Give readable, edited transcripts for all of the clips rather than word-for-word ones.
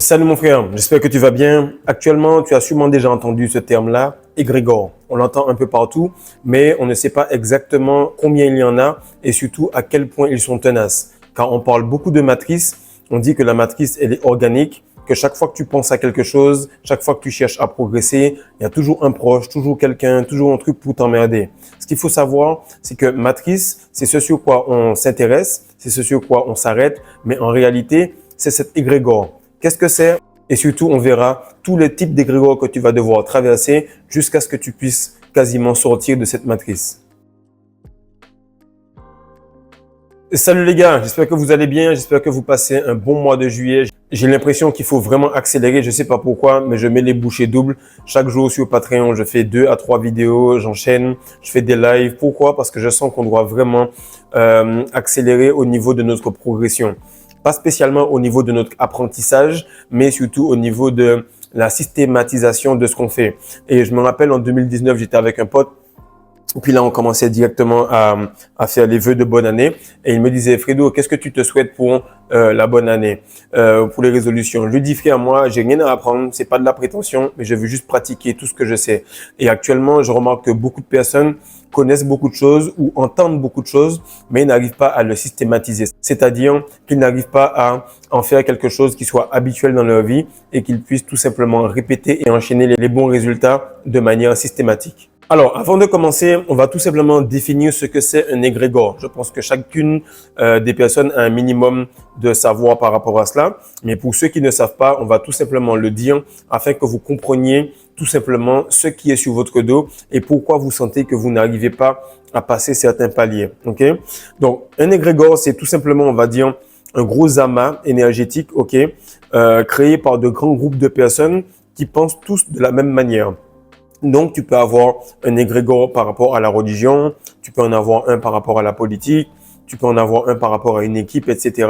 Salut mon frère, j'espère que tu vas bien. Actuellement, tu as sûrement déjà entendu ce terme-là, égrégore. On l'entend un peu partout, mais on ne sait pas exactement combien il y en a et surtout à quel point ils sont tenaces. Quand on parle beaucoup de matrice, on dit que la matrice, elle est organique, que chaque fois que tu penses à quelque chose, chaque fois que tu cherches à progresser, il y a toujours un proche, toujours quelqu'un, toujours un truc pour t'emmerder. Ce qu'il faut savoir, c'est que matrice, c'est ce sur quoi on s'intéresse, c'est ce sur quoi on s'arrête, mais en réalité, c'est cet égrégore. Qu'est-ce que c'est? Et surtout, on verra tous les types d'égrégores que tu vas devoir traverser jusqu'à ce que tu puisses quasiment sortir de cette matrice. Salut les gars, j'espère que vous allez bien, j'espère que vous passez un bon mois de juillet. J'ai l'impression qu'il faut vraiment accélérer, je sais pas pourquoi, mais je mets les bouchées doubles. Chaque jour sur Patreon, je fais 2 à 3 vidéos, j'enchaîne, je fais des lives. Pourquoi? Parce que je sens qu'on doit vraiment accélérer au niveau de notre progression. Pas spécialement au niveau de notre apprentissage, mais surtout au niveau de la systématisation de ce qu'on fait. Et je me rappelle en 2019, j'étais avec un pote. Puis là, on commençait directement à faire les vœux de bonne année. Et il me disait, Fredo, qu'est-ce que tu te souhaites pour la bonne année, pour les résolutions? Je lui dis, frère, moi, j'ai rien à apprendre, c'est pas de la prétention, mais je veux juste pratiquer tout ce que je sais. Et actuellement, je remarque que beaucoup de personnes connaissent beaucoup de choses ou entendent beaucoup de choses, mais ils n'arrivent pas à le systématiser. C'est-à-dire qu'ils n'arrivent pas à en faire quelque chose qui soit habituel dans leur vie et qu'ils puissent tout simplement répéter et enchaîner les bons résultats de manière systématique. Alors, avant de commencer, on va tout simplement définir ce que c'est un égrégore. Je pense que chacune des personnes a un minimum de savoir par rapport à cela. Mais pour ceux qui ne savent pas, on va tout simplement le dire afin que vous compreniez tout simplement ce qui est sur votre dos et pourquoi vous sentez que vous n'arrivez pas à passer certains paliers. Ok? Donc, un égrégore, c'est tout simplement, on va dire, un gros amas énergétique, ok, créé par de grands groupes de personnes qui pensent tous de la même manière. Donc, tu peux avoir un égrégore par rapport à la religion, tu peux en avoir un par rapport à la politique, tu peux en avoir un par rapport à une équipe, etc.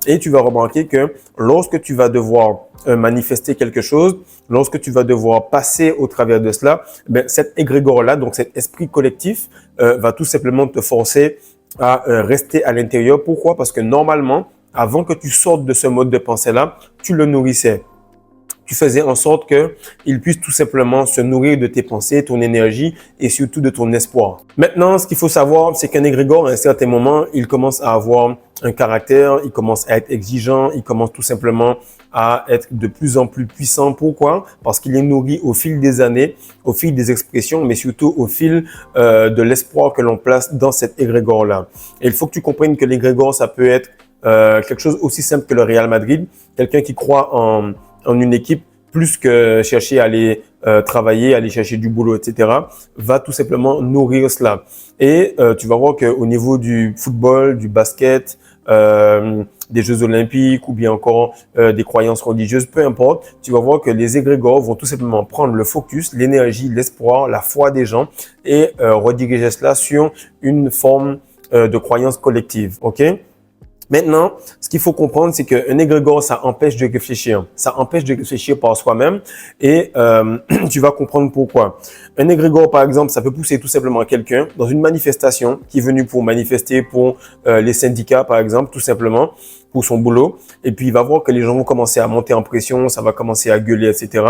Et tu vas remarquer que lorsque tu vas devoir manifester quelque chose, lorsque tu vas devoir passer au travers de cela, ben, cet égrégore-là, donc cet esprit collectif, va tout simplement te forcer à rester à l'intérieur. Pourquoi? Parce que normalement, avant que tu sortes de ce mode de pensée-là, tu le nourrissais. Tu faisais en sorte qu'il puisse tout simplement se nourrir de tes pensées, ton énergie et surtout de ton espoir. Maintenant, ce qu'il faut savoir, c'est qu'un égrégore, à un certain moment, il commence à avoir un caractère, il commence à être exigeant, il commence tout simplement à être de plus en plus puissant. Pourquoi? Parce qu'il est nourri au fil des années, au fil des expressions, mais surtout au fil de l'espoir que l'on place dans cet égrégore-là. Et il faut que tu comprennes que l'égrégore, ça peut être quelque chose aussi simple que le Real Madrid, quelqu'un qui croit en une équipe plus que chercher à aller travailler, aller chercher du boulot, etc., va tout simplement nourrir cela. Et tu vas voir qu'au niveau du football, du basket, des Jeux Olympiques ou bien encore des croyances religieuses, peu importe, tu vas voir que les égrégores vont tout simplement prendre le focus, l'énergie, l'espoir, la foi des gens et rediriger cela sur une forme de croyance collective. Ok? Maintenant, ce qu'il faut comprendre, c'est qu'un égrégore, ça empêche de réfléchir. Ça empêche de réfléchir par soi-même et tu vas comprendre pourquoi. Un égrégore, par exemple, ça peut pousser tout simplement quelqu'un dans une manifestation qui est venue pour manifester pour les syndicats, par exemple, tout simplement, pour son boulot. Et puis, il va voir que les gens vont commencer à monter en pression, ça va commencer à gueuler, etc.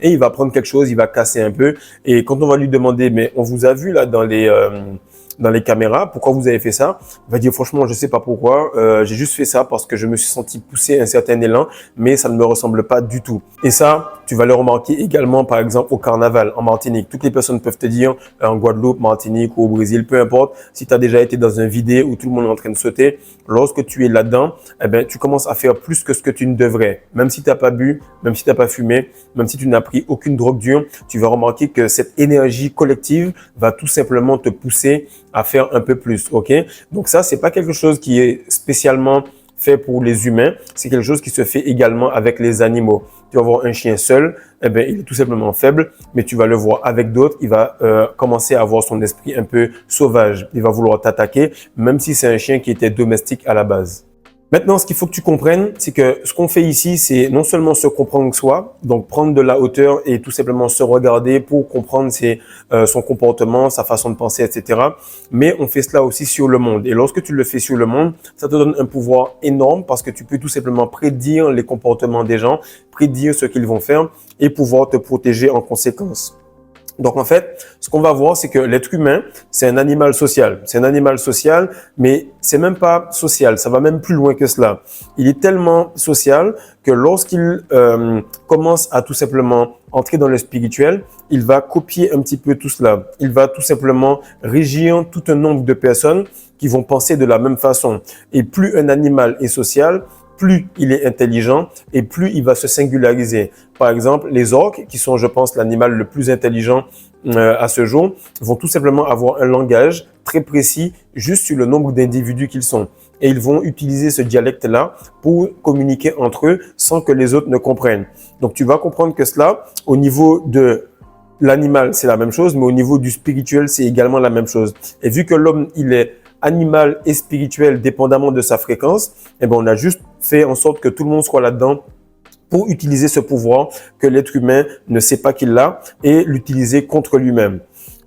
Et il va prendre quelque chose, il va casser un peu. Et quand on va lui demander, mais on vous a vu là dans les caméras, pourquoi vous avez fait ça? Il va dire franchement, je sais pas pourquoi, j'ai juste fait ça parce que je me suis senti pousser un certain élan, mais ça ne me ressemble pas du tout. Et ça, tu vas le remarquer également par exemple au carnaval en Martinique. Toutes les personnes peuvent te dire en Guadeloupe, Martinique ou au Brésil, peu importe, si tu as déjà été dans un vidéo où tout le monde est en train de sauter, lorsque tu es là-dedans, eh ben, tu commences à faire plus que ce que tu ne devrais. Même si tu n'as pas bu, même si tu n'as pas fumé, même si tu n'as pris aucune drogue dure, tu vas remarquer que cette énergie collective va tout simplement te pousser à faire un peu plus, ok? Donc ça, c'est pas quelque chose qui est spécialement fait pour les humains, c'est quelque chose qui se fait également avec les animaux. Tu vas voir un chien seul, eh ben, il est tout simplement faible, mais tu vas le voir avec d'autres, il va commencer à avoir son esprit un peu sauvage. Il va vouloir t'attaquer, même si c'est un chien qui était domestique à la base. Maintenant, ce qu'il faut que tu comprennes, c'est que ce qu'on fait ici, c'est non seulement se comprendre soi, donc prendre de la hauteur et tout simplement se regarder pour comprendre son comportement, sa façon de penser, etc. Mais on fait cela aussi sur le monde. Et lorsque tu le fais sur le monde, ça te donne un pouvoir énorme parce que tu peux tout simplement prédire les comportements des gens, prédire ce qu'ils vont faire et pouvoir te protéger en conséquence. Donc, en fait, ce qu'on va voir, c'est que l'être humain, c'est un animal social. C'est un animal social, mais c'est même pas social. Ça va même plus loin que cela. Il est tellement social que lorsqu'il commence à tout simplement entrer dans le spirituel, il va copier un petit peu tout cela. Il va tout simplement régir tout un nombre de personnes qui vont penser de la même façon. Et plus un animal est social, plus il est intelligent et plus il va se singulariser. Par exemple, les orques, qui sont, je pense, l'animal le plus intelligent à ce jour, vont tout simplement avoir un langage très précis juste sur le nombre d'individus qu'ils sont. Et ils vont utiliser ce dialecte-là pour communiquer entre eux sans que les autres ne comprennent. Donc, tu vas comprendre que cela, au niveau de l'animal, c'est la même chose, mais au niveau du spirituel, c'est également la même chose. Et vu que l'homme, il est animal et spirituel dépendamment de sa fréquence, eh ben, on a juste fait en sorte que tout le monde soit là-dedans pour utiliser ce pouvoir que l'être humain ne sait pas qu'il a et l'utiliser contre lui-même.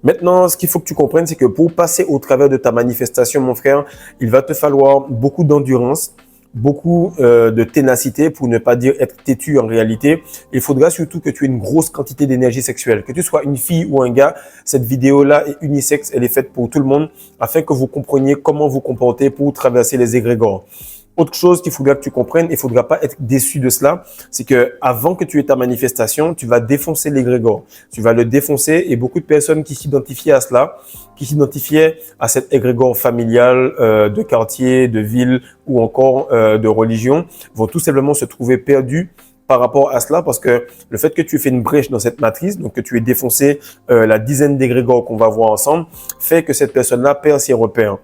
Maintenant, ce qu'il faut que tu comprennes, c'est que pour passer au travers de ta manifestation, mon frère, il va te falloir beaucoup d'endurance, beaucoup de ténacité, pour ne pas dire être têtu en réalité. Il faudra surtout que tu aies une grosse quantité d'énergie sexuelle. Que tu sois une fille ou un gars, cette vidéo-là est unisexe, elle est faite pour tout le monde afin que vous compreniez comment vous comporter pour traverser les égrégores. Autre chose qu'il faudra que tu comprennes, il faudra pas être déçu de cela, c'est que avant que tu aies ta manifestation, tu vas défoncer l'égrégore. Tu vas le défoncer et beaucoup de personnes qui s'identifiaient à cela, qui s'identifiaient à cet égrégore familial de quartier, de ville ou encore de religion, vont tout simplement se trouver perdus par rapport à cela parce que le fait que tu aies fait une brèche dans cette matrice, donc que tu aies défoncé la dizaine d'égrégores qu'on va voir ensemble, fait que cette personne-là perd ses repères.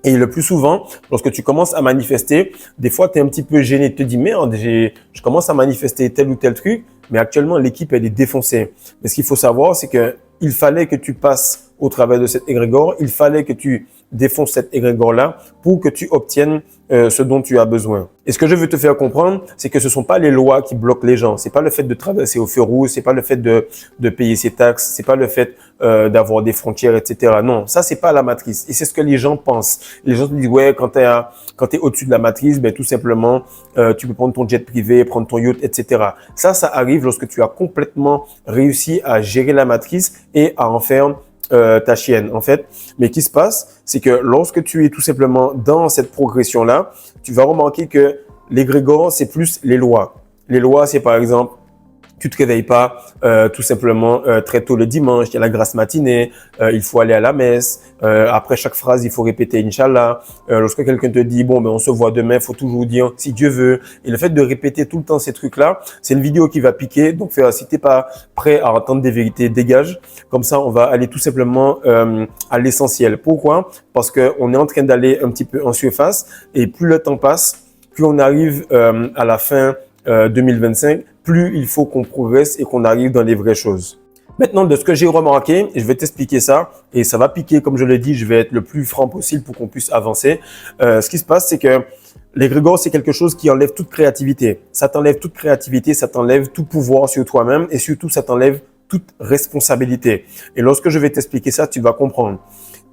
Et le plus souvent, lorsque tu commences à manifester, des fois, tu es un petit peu gêné. Tu te dis, merde, je commence à manifester tel ou tel truc, mais actuellement, l'équipe, elle est défoncée. Mais ce qu'il faut savoir, c'est que il fallait que tu passes au travers de cet égrégore, il fallait que tu défonces cet égrégore-là pour que tu obtiennes ce dont tu as besoin. Et ce que je veux te faire comprendre, c'est que ce sont pas les lois qui bloquent les gens. C'est pas le fait de traverser au feu rouge, c'est pas le fait de payer ses taxes, c'est pas le fait d'avoir des frontières, etc. Non, ça c'est pas la matrice. Et c'est ce que les gens pensent. Les gens te disent ouais, quand t'es au-dessus de la matrice, ben tout simplement, tu peux prendre ton jet privé, prendre ton yacht, etc. Ça arrive lorsque tu as complètement réussi à gérer la matrice et à en faire ta chienne, en fait. Mais ce qui se passe, c'est que lorsque tu es tout simplement dans cette progression-là, tu vas remarquer que l'égrégore, c'est plus les lois. Les lois, c'est par exemple, tu te réveilles pas tout simplement très tôt le dimanche, il y a la grasse matinée, il faut aller à la messe, après chaque phrase, il faut répéter Inch'Allah. Lorsque quelqu'un te dit, bon, ben on se voit demain, il faut toujours dire si Dieu veut. Et le fait de répéter tout le temps ces trucs-là, c'est une vidéo qui va piquer. Donc, si t'es pas prêt à entendre des vérités, dégage. Comme ça, on va aller tout simplement à l'essentiel. Pourquoi? Parce que on est en train d'aller un petit peu en surface et plus le temps passe, plus on arrive à la fin 2025, plus il faut qu'on progresse et qu'on arrive dans les vraies choses. Maintenant, de ce que j'ai remarqué, je vais t'expliquer ça et ça va piquer, comme je l'ai dit, je vais être le plus franc possible pour qu'on puisse avancer. Ce qui se passe, c'est que l'égrégore, c'est quelque chose qui enlève toute créativité. Ça t'enlève toute créativité, ça t'enlève tout pouvoir sur toi-même et surtout, ça t'enlève toute responsabilité. Et lorsque je vais t'expliquer ça, tu vas comprendre.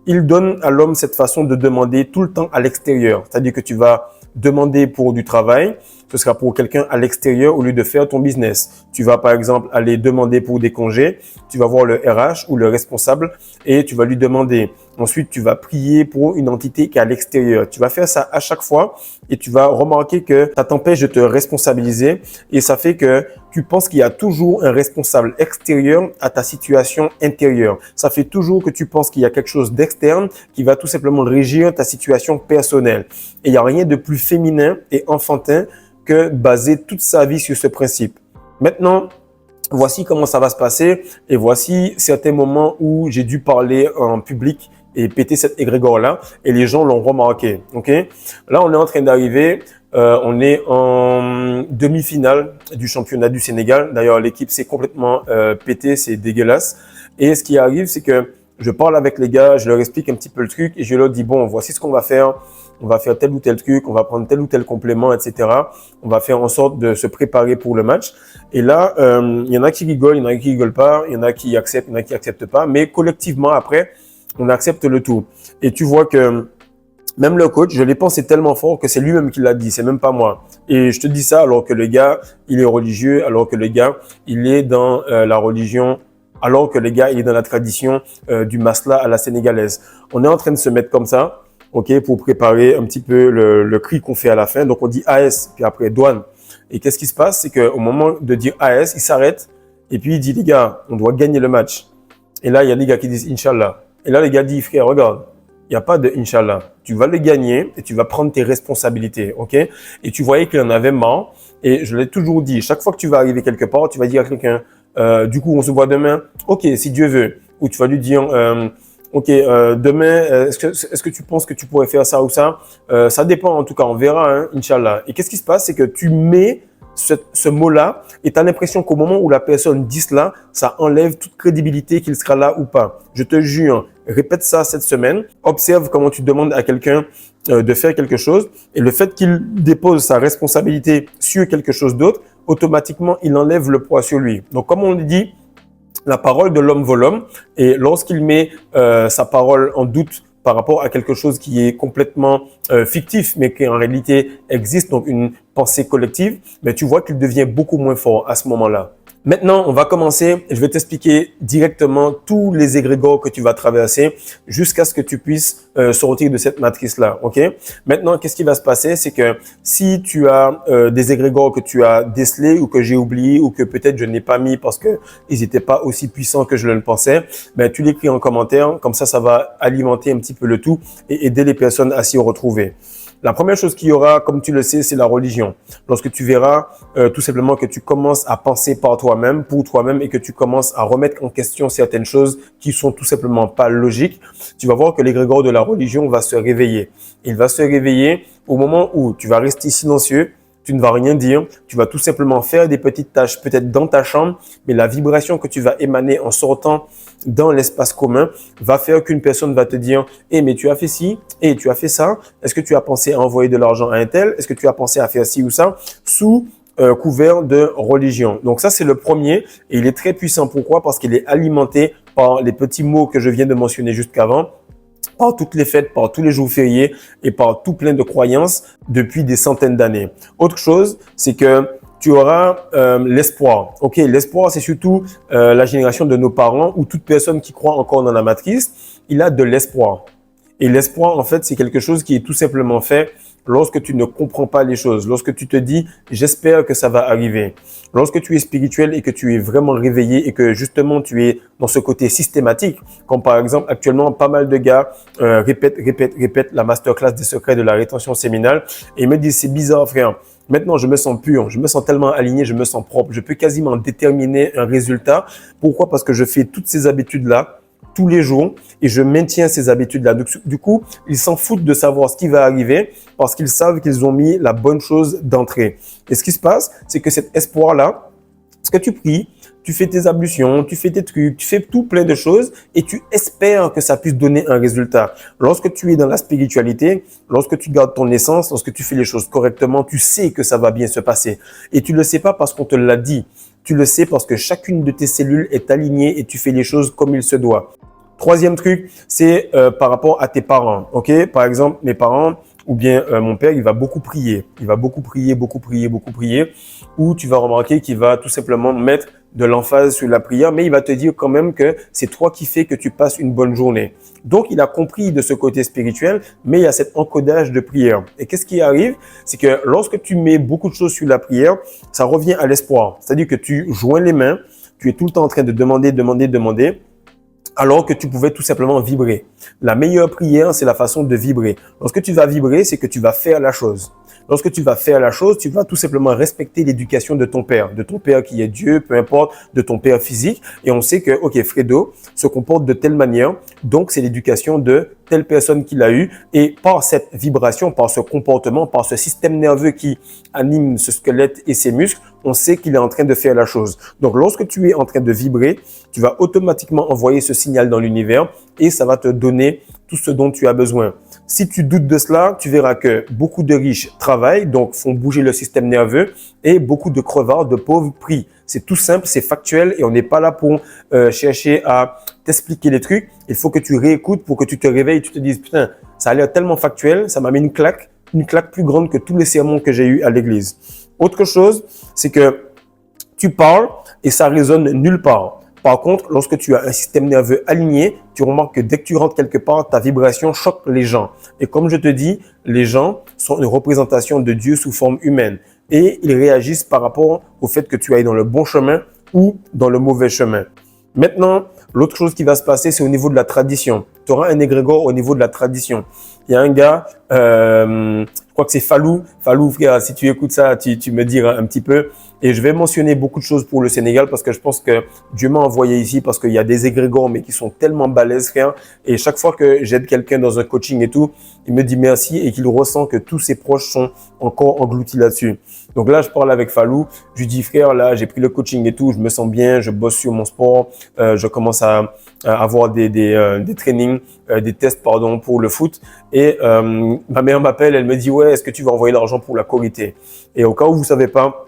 Il donne à l'homme cette façon de demander tout le temps à l'extérieur. C'est-à-dire que tu vas demander pour du travail, ce sera pour quelqu'un à l'extérieur au lieu de faire ton business. Tu vas par exemple aller demander pour des congés, tu vas voir le RH ou le responsable et tu vas lui demander. Ensuite, tu vas prier pour une entité qui est à l'extérieur. Tu vas faire ça à chaque fois et tu vas remarquer que ça t'empêche de te responsabiliser et ça fait que tu penses qu'il y a toujours un responsable extérieur à ta situation intérieure. Ça fait toujours que tu penses qu'il y a quelque chose d'externe qui va tout simplement régir ta situation personnelle. Et il n'y a rien de plus féminin et enfantin que baser toute sa vie sur ce principe. Maintenant, voici comment ça va se passer et voici certains moments où j'ai dû parler en public et péter cet égrégore-là et les gens l'ont remarqué. Ok? Là, on est en train d'arriver, on est en demi-finale du championnat du Sénégal. D'ailleurs, l'équipe s'est complètement pétée, c'est dégueulasse. Et ce qui arrive, c'est que je parle avec les gars, je leur explique un petit peu le truc et je leur dis, bon, voici ce qu'on va faire. on va faire tel ou tel truc, on va prendre tel ou tel complément, etc. On va faire en sorte de se préparer pour le match. Et là, il y en a qui rigolent, il y en a qui rigolent pas, il y en a qui acceptent, il y en a qui acceptent pas. Mais collectivement, après, on accepte le tout. Et tu vois que même le coach, je l'ai pensé tellement fort que c'est lui-même qui l'a dit, c'est même pas moi. Et je te dis ça alors que le gars, il est religieux, alors que le gars, il est dans la religion, alors que le gars, il est dans la tradition du masla à la sénégalaise. On est en train de se mettre comme ça, ok, pour préparer un petit peu le cri qu'on fait à la fin. Donc on dit AS, puis après douane. Et qu'est-ce qui se passe? C'est qu'au moment de dire AS, il s'arrête et puis il dit les gars, on doit gagner le match. Et là, il y a des gars qui disent Inch'Allah. Et là, les gars disent frère, regarde. Il n'y a pas de Inch'Allah. Tu vas le gagner et tu vas prendre tes responsabilités, ok? Et tu voyais qu'il en avait marre. Et je l'ai toujours dit, chaque fois que tu vas arriver quelque part, tu vas dire à quelqu'un, du coup, on se voit demain. Ok, si Dieu veut. Ou tu vas lui dire, ok, demain, est-ce que tu penses que tu pourrais faire ça ou ça? Ça dépend, en tout cas, on verra, hein, Inch'Allah. Et qu'est-ce qui se passe? C'est que tu mets ce mot-là et tu as l'impression qu'au moment où la personne dit cela, ça enlève toute crédibilité qu'il sera là ou pas. Je te jure, répète ça cette semaine. Observe comment tu demandes à quelqu'un de faire quelque chose et le fait qu'il dépose sa responsabilité sur quelque chose d'autre, automatiquement, il enlève le poids sur lui. Donc, comme on le dit, la parole de l'homme vaut l'homme et lorsqu'il met sa parole en doute par rapport à quelque chose qui est complètement fictif, mais qui en réalité existe, donc une pensée collective, mais tu vois qu'il devient beaucoup moins fort à ce moment-là. Maintenant, on va commencer. Je vais t'expliquer directement tous les égrégores que tu vas traverser jusqu'à ce que tu puisses sortir de cette matrice-là. Ok? Maintenant, qu'est-ce qui va se passer? C'est que si tu as des égrégores que tu as décelés ou que j'ai oubliés ou que peut-être je n'ai pas mis parce que ils n'étaient pas aussi puissants que je le pensais, ben, tu l'écris en commentaire. Comme ça va alimenter un petit peu le tout et aider les personnes à s'y retrouver. La première chose qu'il y aura, comme tu le sais, c'est la religion. Lorsque tu verras tout simplement que tu commences à penser par toi-même, pour toi-même, et que tu commences à remettre en question certaines choses qui sont tout simplement pas logiques, tu vas voir que l'égrégore de la religion va se réveiller. Il va se réveiller au moment où tu vas rester silencieux, tu ne vas rien dire, tu vas tout simplement faire des petites tâches peut-être dans ta chambre, mais la vibration que tu vas émaner en sortant dans l'espace commun va faire qu'une personne va te dire « Eh, mais tu as fait ci, et tu as fait ça, est-ce que tu as pensé à envoyer de l'argent à un tel, est-ce que tu as pensé à faire ci ou ça ?» sous couvert de religion. Donc ça, c'est le premier et il est très puissant. Pourquoi? Parce qu'il est alimenté par les petits mots que je viens de mentionner jusqu'avant, par toutes les fêtes, par tous les jours fériés et par tout plein de croyances depuis des centaines d'années. Autre chose, c'est que tu auras l'espoir. Ok, l'espoir, c'est surtout la génération de nos parents ou toute personne qui croit encore dans la matrice, il a de l'espoir. Et l'espoir, en fait, c'est quelque chose qui est tout simplement fait lorsque tu ne comprends pas les choses, lorsque tu te dis « j'espère que ça va arriver ». Lorsque tu es spirituel et que tu es vraiment réveillé et que justement tu es dans ce côté systématique, comme par exemple actuellement pas mal de gars répètent la masterclass des secrets de la rétention séminale et ils me disent « c'est bizarre frère ». Maintenant, je me sens pur, je me sens tellement aligné, je me sens propre. Je peux quasiment déterminer un résultat. Pourquoi? Parce que je fais toutes ces habitudes-là tous les jours et je maintiens ces habitudes-là. Du coup, ils s'en foutent de savoir ce qui va arriver parce qu'ils savent qu'ils ont mis la bonne chose d'entrée. Et ce qui se passe, c'est que cet espoir-là, ce que tu pries, tu fais tes ablutions, tu fais tes trucs, tu fais tout plein de choses et tu espères que ça puisse donner un résultat. Lorsque tu es dans la spiritualité, lorsque tu gardes ton essence, lorsque tu fais les choses correctement, tu sais que ça va bien se passer. Et tu ne le sais pas parce qu'on te l'a dit. Tu le sais parce que chacune de tes cellules est alignée et tu fais les choses comme il se doit. Troisième truc, c'est par rapport à tes parents. Ok, par exemple, mes parents ou bien mon père, il va beaucoup prier. Il va beaucoup prier, beaucoup prier, beaucoup prier. Ou tu vas remarquer qu'il va tout simplement mettre de l'emphase sur la prière, mais il va te dire quand même que c'est toi qui fais que tu passes une bonne journée. Donc, il a compris de ce côté spirituel, mais il y a cet encodage de prière. Et qu'est-ce qui arrive? C'est que lorsque tu mets beaucoup de choses sur la prière, ça revient à l'espoir. C'est-à-dire que tu joins les mains, tu es tout le temps en train de demander, alors que tu pouvais tout simplement vibrer. La meilleure prière, c'est la façon de vibrer. Lorsque tu vas vibrer, c'est que tu vas faire la chose. Lorsque tu vas faire la chose, tu vas tout simplement respecter l'éducation de ton père qui est Dieu, peu importe, de ton père physique. Et on sait que, ok, Fredo se comporte de telle manière, donc c'est l'éducation de telle personne qu'il a eue. Et par cette vibration, par ce comportement, par ce système nerveux qui anime ce squelette et ses muscles, on sait qu'il est en train de faire la chose. Donc, lorsque tu es en train de vibrer, tu vas automatiquement envoyer ce signal dans l'univers et ça va te donner tout ce dont tu as besoin. Si tu doutes de cela, tu verras que beaucoup de riches travaillent, donc font bouger le système nerveux, et beaucoup de crevards, de pauvres, prient. C'est tout simple, c'est factuel, et on n'est pas là pour chercher à t'expliquer les trucs. Il faut que tu réécoutes pour que tu te réveilles et tu te dises, putain, ça a l'air tellement factuel, ça m'a mis une claque plus grande que tous les sermons que j'ai eus à l'église. Autre chose, c'est que tu parles et ça résonne nulle part. Par contre, lorsque tu as un système nerveux aligné, tu remarques que dès que tu rentres quelque part, ta vibration choque les gens. Et comme je te dis, les gens sont une représentation de Dieu sous forme humaine. Et ils réagissent par rapport au fait que tu ailles dans le bon chemin ou dans le mauvais chemin. Maintenant, l'autre chose qui va se passer, c'est au niveau de la tradition. Tu auras un égrégore au niveau de la tradition. Il y a un gars, je crois que c'est Fallou. Fallou, frère, si tu écoutes ça, tu me diras un petit peu. Et je vais mentionner beaucoup de choses pour le Sénégal parce que je pense que Dieu m'a envoyé ici parce qu'il y a des égrégores, mais qui sont tellement balèzes, frère. Et chaque fois que j'aide quelqu'un dans un coaching et tout, il me dit merci et qu'il ressent que tous ses proches sont encore engloutis là-dessus. Donc là, je parle avec Fallou. Je lui dis, frère, là, j'ai pris le coaching et tout, je me sens bien, je bosse sur mon sport, je commence à avoir des trainings, des tests, pardon, pour le foot. Et ma mère m'appelle, elle me dit, ouais, est-ce que tu vas envoyer l'argent pour la Korité? Et au cas où vous savez pas,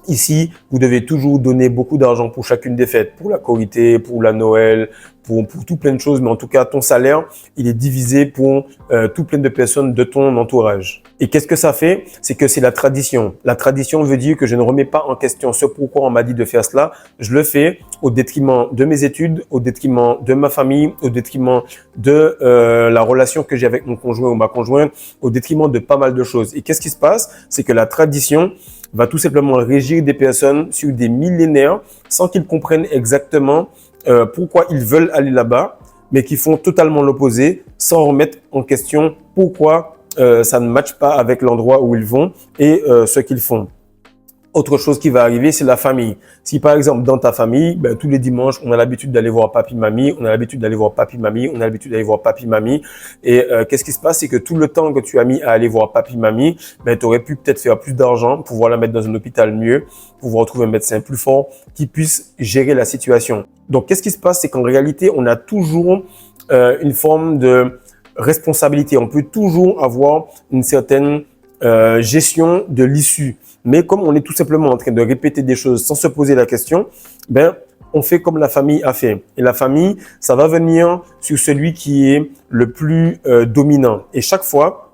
ici, vous devez toujours donner beaucoup d'argent pour chacune des fêtes, pour la Korité, pour la Noël, pour tout plein de choses. Mais en tout cas, ton salaire, il est divisé pour tout plein de personnes de ton entourage. Et qu'est-ce que ça fait? C'est que c'est la tradition. La tradition veut dire que je ne remets pas en question ce pourquoi on m'a dit de faire cela. Je le fais au détriment de mes études, au détriment de ma famille, au détriment de la relation que j'ai avec mon conjoint ou ma conjointe, au détriment de pas mal de choses. Et qu'est-ce qui se passe? C'est que la tradition va tout simplement régir des personnes sur des millénaires sans qu'ils comprennent exactement pourquoi ils veulent aller là-bas, mais qui font totalement l'opposé sans remettre en question pourquoi ça ne matche pas avec l'endroit où ils vont et ce qu'ils font. Autre chose qui va arriver, c'est la famille. Si par exemple dans ta famille, ben, tous les dimanches, on a l'habitude d'aller voir papi, mamie, on a l'habitude d'aller voir papi, mamie, on a l'habitude d'aller voir papi, mamie. Et qu'est-ce qui se passe, c'est que tout le temps que tu as mis à aller voir papi, mamie, ben, tu aurais pu peut-être faire plus d'argent, pouvoir la mettre dans un hôpital mieux, pouvoir trouver un médecin plus fort qui puisse gérer la situation. Donc qu'est-ce qui se passe, c'est qu'en réalité, on a toujours une forme de responsabilité. On peut toujours avoir une certaine gestion de l'issue. Mais comme on est tout simplement en train de répéter des choses sans se poser la question, ben, on fait comme la famille a fait. Et la famille, ça va venir sur celui qui est le plus dominant. Et chaque fois,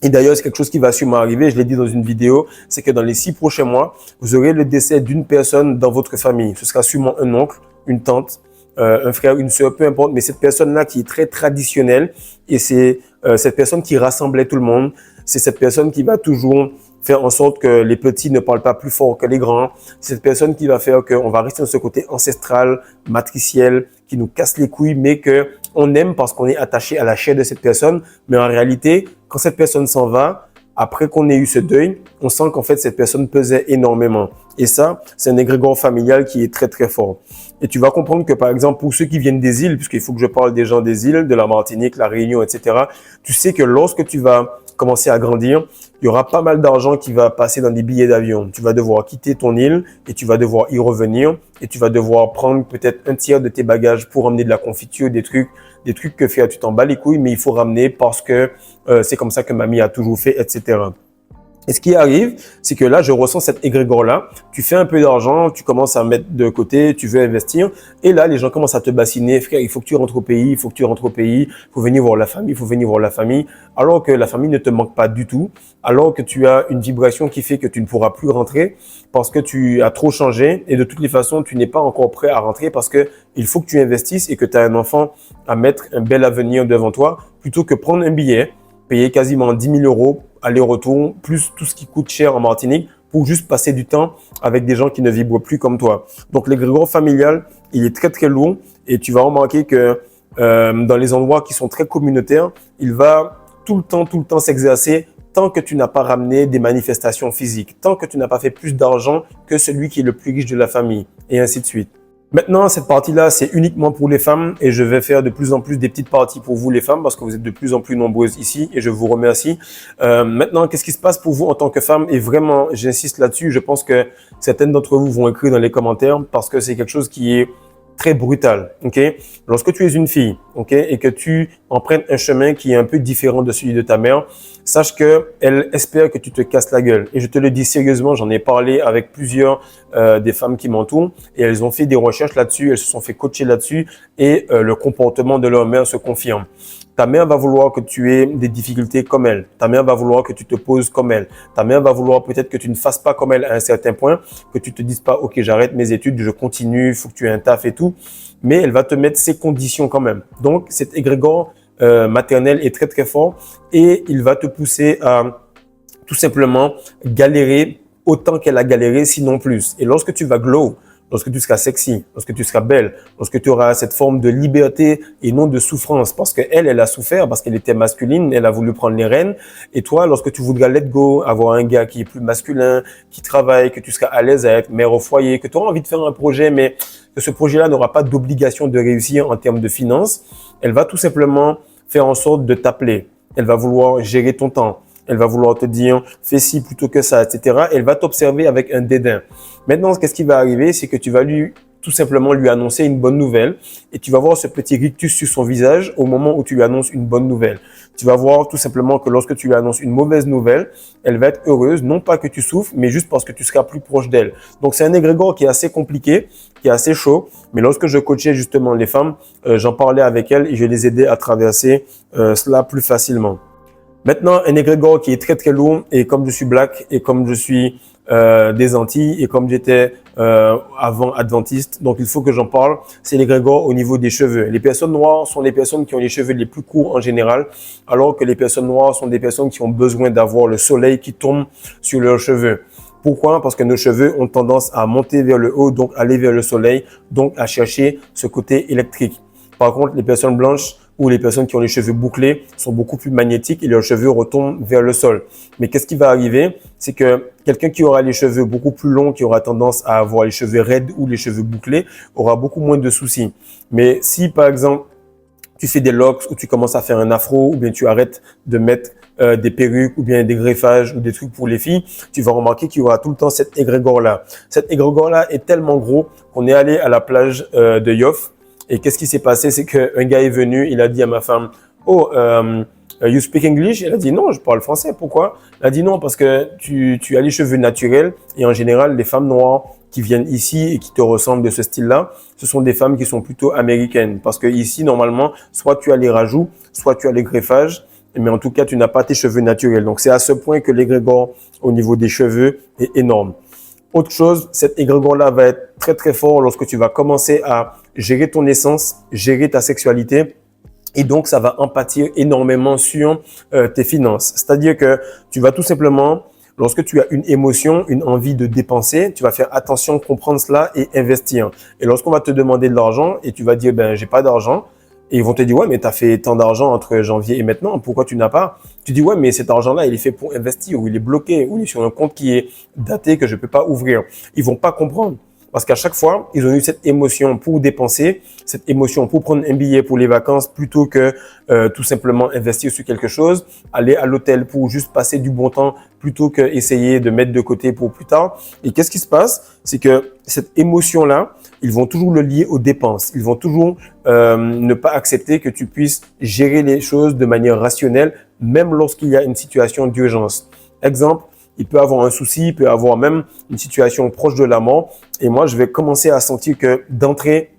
et d'ailleurs, c'est quelque chose qui va sûrement arriver, je l'ai dit dans une vidéo, c'est que dans les 6 prochains mois, vous aurez le décès d'une personne dans votre famille. Ce sera sûrement un oncle, une tante, un frère, une sœur, peu importe. Mais cette personne-là qui est très traditionnelle et c'est cette personne qui rassemblait tout le monde. C'est cette personne qui va toujours faire en sorte que les petits ne parlent pas plus fort que les grands. C'est cette personne qui va faire qu'on va rester dans ce côté ancestral, matriciel, qui nous casse les couilles, mais que on aime parce qu'on est attaché à la chair de cette personne. Mais en réalité, quand cette personne s'en va, après qu'on ait eu ce deuil, on sent qu'en fait, cette personne pesait énormément. Et ça, c'est un égrégore familial qui est très, très fort. Et tu vas comprendre que, par exemple, pour ceux qui viennent des îles, puisqu'il faut que je parle des gens des îles, de la Martinique, la Réunion, etc., tu sais que lorsque tu vas commencer à grandir, il y aura pas mal d'argent qui va passer dans des billets d'avion. Tu vas devoir quitter ton île et tu vas devoir y revenir et tu vas devoir prendre peut-être un tiers de tes bagages pour emmener de la confiture, des trucs que faire, tu t'en bats les couilles, mais il faut ramener parce que c'est comme ça que mamie a toujours fait, etc. Et ce qui arrive, c'est que là, je ressens cet égrégore-là. Tu fais un peu d'argent, tu commences à mettre de côté, tu veux investir. Et là, les gens commencent à te bassiner. Frère, il faut que tu rentres au pays, il faut que tu rentres au pays. Il faut venir voir la famille, il faut venir voir la famille. Alors que la famille ne te manque pas du tout. Alors que tu as une vibration qui fait que tu ne pourras plus rentrer parce que tu as trop changé. Et de toutes les façons, tu n'es pas encore prêt à rentrer parce que il faut que tu investisses et que tu as un enfant à mettre un bel avenir devant toi plutôt que prendre un billet, payer quasiment 10 000 € aller-retour, plus tout ce qui coûte cher en Martinique pour juste passer du temps avec des gens qui ne vibrent plus comme toi. Donc, l'égrégore familial, il est très, très lourd et tu vas remarquer que dans les endroits qui sont très communautaires, il va tout le temps s'exercer tant que tu n'as pas ramené des manifestations physiques, tant que tu n'as pas fait plus d'argent que celui qui est le plus riche de la famille et ainsi de suite. Maintenant, cette partie-là, c'est uniquement pour les femmes et je vais faire de plus en plus des petites parties pour vous les femmes parce que vous êtes de plus en plus nombreuses ici et je vous remercie. Maintenant, qu'est-ce qui se passe pour vous en tant que femme? Et vraiment, j'insiste là-dessus, je pense que certaines d'entre vous vont écrire dans les commentaires parce que c'est quelque chose qui est très brutal, ok? Lorsque tu es une fille, ok, et que tu empruntes un chemin qui est un peu différent de celui de ta mère, sache que elle espère que tu te casses la gueule. Et je te le dis sérieusement, j'en ai parlé avec plusieurs des femmes qui m'entourent et elles ont fait des recherches là-dessus, elles se sont fait coacher là-dessus et le comportement de leur mère se confirme. Ta mère va vouloir que tu aies des difficultés comme elle. Ta mère va vouloir que tu te poses comme elle. Ta mère va vouloir peut-être que tu ne fasses pas comme elle à un certain point, que tu te dises pas, OK, j'arrête mes études, je continue, il faut que tu aies un taf et tout. Mais elle va te mettre ses conditions quand même. Donc, cet égrégore maternel est très, très fort et il va te pousser à tout simplement galérer autant qu'elle a galéré, sinon plus. Et lorsque tu vas glow, lorsque tu seras sexy, lorsque tu seras belle, lorsque tu auras cette forme de liberté et non de souffrance, parce qu'elle, elle a souffert, parce qu'elle était masculine, elle a voulu prendre les rênes. Et toi, lorsque tu voudras let go, avoir un gars qui est plus masculin, qui travaille, que tu seras à l'aise à être mère au foyer, que tu auras envie de faire un projet, mais que ce projet-là n'aura pas d'obligation de réussir en termes de finances, elle va tout simplement faire en sorte de t'appeler. Elle va vouloir gérer ton temps. Elle va vouloir te dire, fais ci plutôt que ça, etc. Elle va t'observer avec un dédain. Maintenant, qu'est-ce qui va arriver? C'est que tu vas tout simplement lui annoncer une bonne nouvelle et tu vas voir ce petit rictus sur son visage au moment où tu lui annonces une bonne nouvelle. Tu vas voir tout simplement que lorsque tu lui annonces une mauvaise nouvelle, elle va être heureuse, non pas que tu souffres, mais juste parce que tu seras plus proche d'elle. Donc, c'est un égrégore qui est assez compliqué, qui est assez chaud. Mais lorsque je coachais justement les femmes, j'en parlais avec elles et je les aidais à traverser cela plus facilement. Maintenant, un égrégore qui est très très lourd et comme je suis black et comme je suis des Antilles et comme j'étais avant adventiste, donc il faut que j'en parle, c'est l'égrégore au niveau des cheveux. Les personnes noires sont les personnes qui ont les cheveux les plus courts en général, alors que les personnes noires sont des personnes qui ont besoin d'avoir le soleil qui tombe sur leurs cheveux. Pourquoi? Parce que nos cheveux ont tendance à monter vers le haut, donc aller vers le soleil, donc à chercher ce côté électrique. Par contre, les personnes blanches ou les personnes qui ont les cheveux bouclés sont beaucoup plus magnétiques et leurs cheveux retombent vers le sol. Mais qu'est-ce qui va arriver? C'est que quelqu'un qui aura les cheveux beaucoup plus longs, qui aura tendance à avoir les cheveux raides ou les cheveux bouclés, aura beaucoup moins de soucis. Mais si, par exemple, tu fais des locks ou tu commences à faire un afro ou bien tu arrêtes de mettre des perruques ou bien des greffages ou des trucs pour les filles, tu vas remarquer qu'il y aura tout le temps cet égrégore-là. Cet égrégore-là est tellement gros qu'on est allé à la plage de Yoff. Et qu'est-ce qui s'est passé? C'est qu'un gars est venu, il a dit à ma femme, oh, you speak English? Elle a dit non, je parle français. Pourquoi? Elle a dit non, parce que tu as les cheveux naturels et en général, les femmes noires qui viennent ici et qui te ressemblent de ce style-là, ce sont des femmes qui sont plutôt américaines. Parce que ici, normalement, soit tu as les rajouts, soit tu as les greffages, mais en tout cas, tu n'as pas tes cheveux naturels. Donc, c'est à ce point que l'égrégore au niveau des cheveux est énorme. Autre chose, cet égrégore-là va être très très fort lorsque tu vas commencer à gérer ton essence, gérer ta sexualité et donc ça va en pâtir énormément sur tes finances. C'est-à-dire que tu vas tout simplement, lorsque tu as une émotion, une envie de dépenser, tu vas faire attention, comprendre cela et investir. Et lorsqu'on va te demander de l'argent et tu vas dire ben j'ai pas d'argent, et ils vont te dire, ouais, mais tu as fait tant d'argent entre janvier et maintenant, pourquoi tu n'as pas? Tu dis, ouais, mais cet argent-là, il est fait pour investir, ou il est bloqué, ou il est sur un compte qui est daté que je peux pas ouvrir. Ils vont pas comprendre. Parce qu'à chaque fois, ils ont eu cette émotion pour dépenser, cette émotion pour prendre un billet pour les vacances plutôt que tout simplement investir sur quelque chose, aller à l'hôtel pour juste passer du bon temps plutôt que essayer de mettre de côté pour plus tard. Et qu'est-ce qui se passe? C'est que cette émotion-là, ils vont toujours le lier aux dépenses. Ils vont toujours ne pas accepter que tu puisses gérer les choses de manière rationnelle, même lorsqu'il y a une situation d'urgence. Exemple, il peut avoir un souci, il peut avoir même une situation proche de la mort. Et moi, je vais commencer à sentir que d'entrée,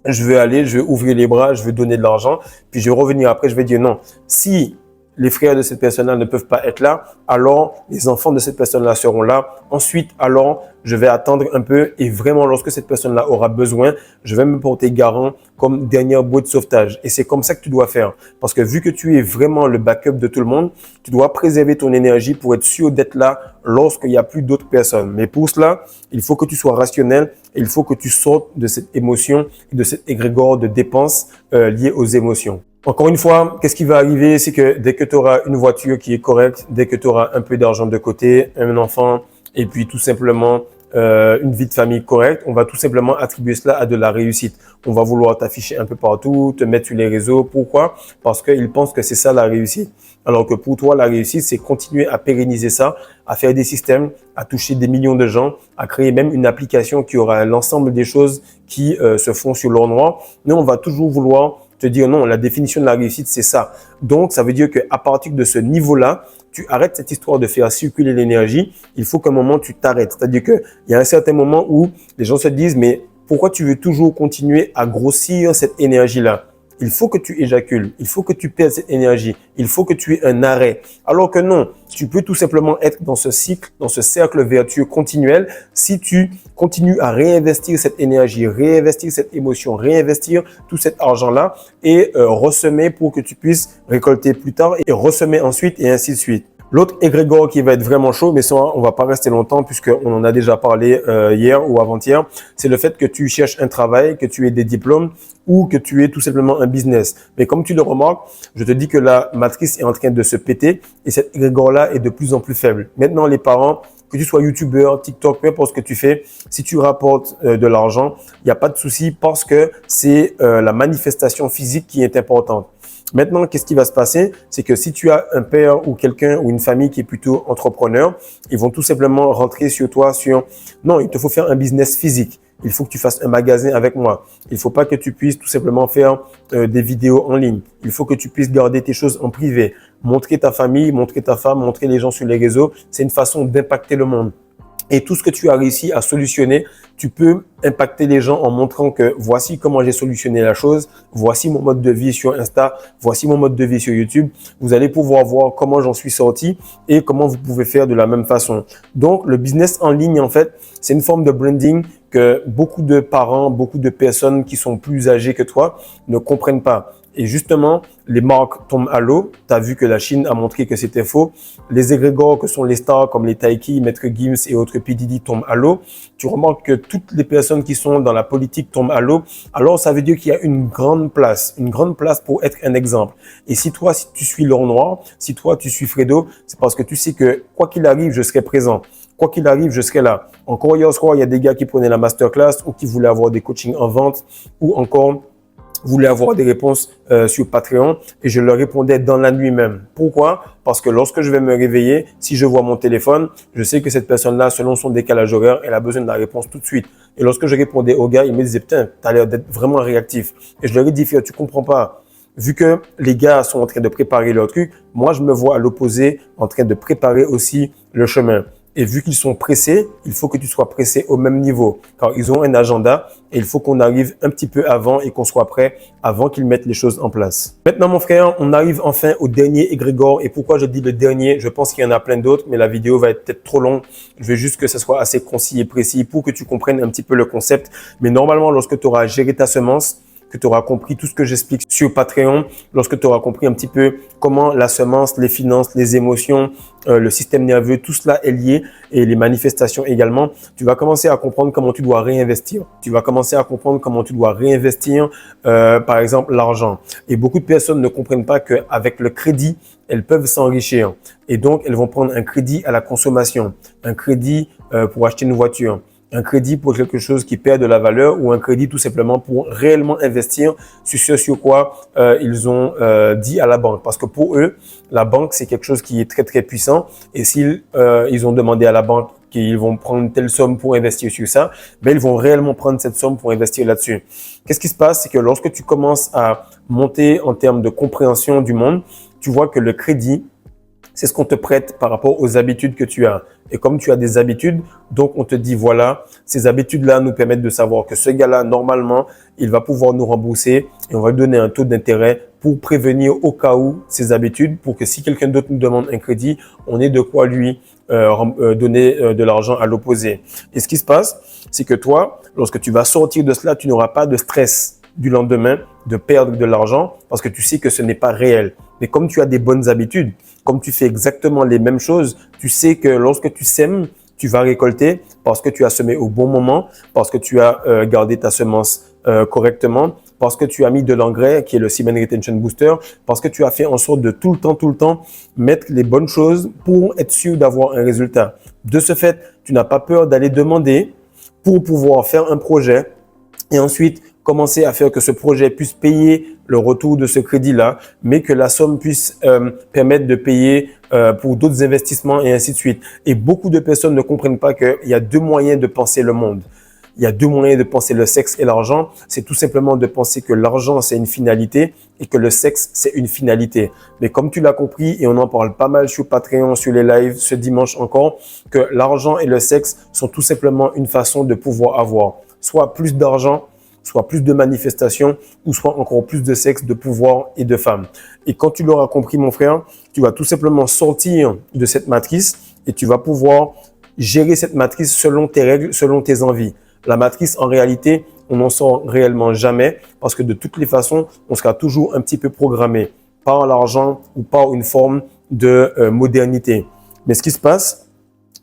je vais ouvrir les bras, je vais donner de l'argent. Puis je vais revenir après, je vais dire non. Si les frères de cette personne-là ne peuvent pas être là, alors les enfants de cette personne-là seront là. Ensuite, alors, je vais attendre un peu et vraiment, lorsque cette personne-là aura besoin, je vais me porter garant comme dernière bouée de sauvetage. Et c'est comme ça que tu dois faire. Parce que vu que tu es vraiment le backup de tout le monde, tu dois préserver ton énergie pour être sûr d'être là lorsqu'il n'y a plus d'autres personnes. Mais pour cela, il faut que tu sois rationnel et il faut que tu sortes de cette émotion et de cet égrégore de dépenses liées aux émotions. Encore une fois, qu'est-ce qui va arriver? C'est que dès que tu auras une voiture qui est correcte, dès que tu auras un peu d'argent de côté, un enfant, et puis tout simplement une vie de famille correcte, on va tout simplement attribuer cela à de la réussite. On va vouloir t'afficher un peu partout, te mettre sur les réseaux. Pourquoi? Parce qu'ils pensent que c'est ça la réussite. Alors que pour toi, la réussite, c'est continuer à pérenniser ça, à faire des systèmes, à toucher des millions de gens, à créer même une application qui aura l'ensemble des choses qui se font sur l'or noir. Mais on va toujours vouloir te dire non, la définition de la réussite, c'est ça. Donc, ça veut dire qu'à partir de ce niveau-là, tu arrêtes cette histoire de faire circuler l'énergie. Il faut qu'à un moment, tu t'arrêtes. C'est-à-dire qu'il y a un certain moment où les gens se disent, mais pourquoi tu veux toujours continuer à grossir cette énergie-là? Il faut que tu éjacules, il faut que tu perdes cette énergie, il faut que tu aies un arrêt. Alors que non, tu peux tout simplement être dans ce cycle, dans ce cercle vertueux continuel si tu continues à réinvestir cette énergie, réinvestir cette émotion, réinvestir tout cet argent-là et ressemer pour que tu puisses récolter plus tard et ressemer ensuite et ainsi de suite. L'autre égrégore qui va être vraiment chaud, mais ça, on va pas rester longtemps puisqu'on en a déjà parlé hier ou avant-hier, c'est le fait que tu cherches un travail, que tu aies des diplômes ou que tu aies tout simplement un business. Mais comme tu le remarques, je te dis que la matrice est en train de se péter et cet égrégore-là est de plus en plus faible. Maintenant, les parents, que tu sois youtubeur, TikTok, peu importe ce que tu fais, si tu rapportes de l'argent, il n'y a pas de souci parce que c'est la manifestation physique qui est importante. Maintenant, qu'est-ce qui va se passer? C'est que si tu as un père ou quelqu'un ou une famille qui est plutôt entrepreneur, ils vont tout simplement rentrer sur toi sur « Non, il te faut faire un business physique. Il faut que tu fasses un magasin avec moi. Il ne faut pas que tu puisses tout simplement faire des vidéos en ligne. Il faut que tu puisses garder tes choses en privé. Montrer ta famille, montrer ta femme, montrer les gens sur les réseaux. C'est une façon d'impacter le monde. » Et tout ce que tu as réussi à solutionner, tu peux impacter les gens en montrant que voici comment j'ai solutionné la chose, voici mon mode de vie sur Insta, voici mon mode de vie sur YouTube. Vous allez pouvoir voir comment j'en suis sorti et comment vous pouvez faire de la même façon. Donc, le business en ligne, en fait, c'est une forme de branding que beaucoup de parents, beaucoup de personnes qui sont plus âgées que toi ne comprennent pas. Et justement, les marques tombent à l'eau. Tu as vu que la Chine a montré que c'était faux. Les égrégores que sont les stars comme les Taiki, Maître Gims et autres P. Diddy tombent à l'eau. Tu remarques que toutes les personnes qui sont dans la politique tombent à l'eau. Alors, ça veut dire qu'il y a une grande place pour être un exemple. Et si toi, si tu suis l'or noir, si toi, tu suis Fredo, c'est parce que tu sais que quoi qu'il arrive, je serai présent. Quoi qu'il arrive, je serai là. Encore hier soir, il y a des gars qui prenaient la masterclass ou qui voulaient avoir des coachings en vente ou encore voulaient avoir des réponses sur Patreon et je leur répondais dans la nuit même. Pourquoi? Parce que lorsque je vais me réveiller, si je vois mon téléphone, je sais que cette personne-là, selon son décalage horaire, elle a besoin de la réponse tout de suite. Et lorsque je répondais au gars, il me disait « Putain, t'as l'air d'être vraiment réactif. » Et je leur ai dit « Frère, tu comprends pas. » Vu que les gars sont en train de préparer leur truc, moi, je me vois à l'opposé en train de préparer aussi le chemin. Et vu qu'ils sont pressés, il faut que tu sois pressé au même niveau. Car ils ont un agenda et il faut qu'on arrive un petit peu avant et qu'on soit prêt avant qu'ils mettent les choses en place. Maintenant, mon frère, on arrive enfin au dernier égrégore. Et pourquoi je dis le dernier? Je pense qu'il y en a plein d'autres, mais la vidéo va être peut-être trop longue. Je veux juste que ce soit assez concis et précis pour que tu comprennes un petit peu le concept. Mais normalement, lorsque tu auras géré ta semence, que tu auras compris tout ce que j'explique sur Patreon, lorsque tu auras compris un petit peu comment la semence, les finances, les émotions, le système nerveux, tout cela est lié et les manifestations également, tu vas commencer à comprendre comment tu dois réinvestir. Tu vas commencer à comprendre comment tu dois réinvestir, par exemple, l'argent. Et beaucoup de personnes ne comprennent pas qu'avec le crédit, elles peuvent s'enrichir. Et donc, elles vont prendre un crédit à la consommation, un crédit pour acheter une voiture, un crédit pour quelque chose qui perd de la valeur ou un crédit tout simplement pour réellement investir sur ce sur quoi ils ont dit à la banque. Parce que pour eux, la banque, c'est quelque chose qui est très, très puissant. Et s'ils ils ont demandé à la banque qu'ils vont prendre telle somme pour investir sur ça, ben ils vont réellement prendre cette somme pour investir là-dessus. Qu'est-ce qui se passe? C'est que lorsque tu commences à monter en termes de compréhension du monde, tu vois que le crédit, c'est ce qu'on te prête par rapport aux habitudes que tu as. Et comme tu as des habitudes, donc on te dit voilà, ces habitudes-là nous permettent de savoir que ce gars-là, normalement, il va pouvoir nous rembourser et on va lui donner un taux d'intérêt pour prévenir au cas où ces habitudes, pour que si quelqu'un d'autre nous demande un crédit, on ait de quoi lui donner de l'argent à l'opposé. Et ce qui se passe, c'est que toi, lorsque tu vas sortir de cela, tu n'auras pas de stress du lendemain de perdre de l'argent parce que tu sais que ce n'est pas réel. Mais comme tu as des bonnes habitudes, comme tu fais exactement les mêmes choses, tu sais que lorsque tu sèmes, tu vas récolter parce que tu as semé au bon moment, parce que tu as gardé ta semence correctement, parce que tu as mis de l'engrais, qui est le Semen Retention Booster, parce que tu as fait en sorte de tout le temps, mettre les bonnes choses pour être sûr d'avoir un résultat. De ce fait, tu n'as pas peur d'aller demander pour pouvoir faire un projet et ensuite commencer à faire que ce projet puisse payer le retour de ce crédit-là, mais que la somme puisse permettre de payer pour d'autres investissements et ainsi de suite. Et beaucoup de personnes ne comprennent pas qu'il y a deux moyens de penser le monde. Il y a deux moyens de penser le sexe et l'argent. C'est tout simplement de penser que l'argent, c'est une finalité et que le sexe, c'est une finalité. Mais comme tu l'as compris, et on en parle pas mal sur Patreon, sur les lives, ce dimanche encore, que l'argent et le sexe sont tout simplement une façon de pouvoir avoir soit plus d'argent, soit plus de manifestations, ou soit encore plus de sexe, de pouvoir et de femmes. Et quand tu l'auras compris, mon frère, tu vas tout simplement sortir de cette matrice et tu vas pouvoir gérer cette matrice selon tes règles, selon tes envies. La matrice, en réalité, on n'en sort réellement jamais parce que de toutes les façons, on sera toujours un petit peu programmé par l'argent ou par une forme de modernité. Mais ce qui se passe,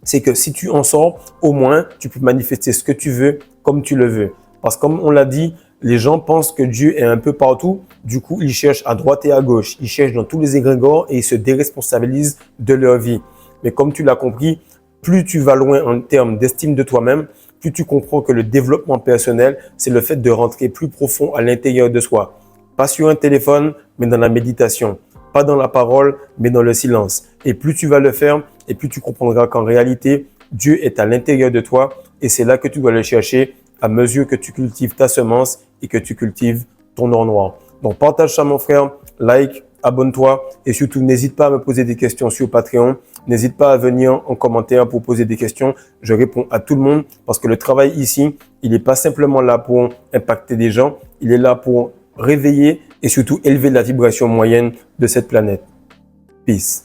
c'est que si tu en sors, au moins, tu peux manifester ce que tu veux comme tu le veux. Parce que comme on l'a dit, les gens pensent que Dieu est un peu partout. Du coup, ils cherchent à droite et à gauche. Ils cherchent dans tous les égrégores et ils se déresponsabilisent de leur vie. Mais comme tu l'as compris, plus tu vas loin en termes d'estime de toi-même, plus tu comprends que le développement personnel, c'est le fait de rentrer plus profond à l'intérieur de soi. Pas sur un téléphone, mais dans la méditation. Pas dans la parole, mais dans le silence. Et plus tu vas le faire, et plus tu comprendras qu'en réalité, Dieu est à l'intérieur de toi et c'est là que tu dois le chercher à mesure que tu cultives ta semence et que tu cultives ton or noir. Donc, partage ça, mon frère, like, abonne-toi et surtout, n'hésite pas à me poser des questions sur Patreon. N'hésite pas à venir en commentaire pour poser des questions. Je réponds à tout le monde parce que le travail ici, il n'est pas simplement là pour impacter des gens, il est là pour réveiller et surtout élever la vibration moyenne de cette planète. Peace.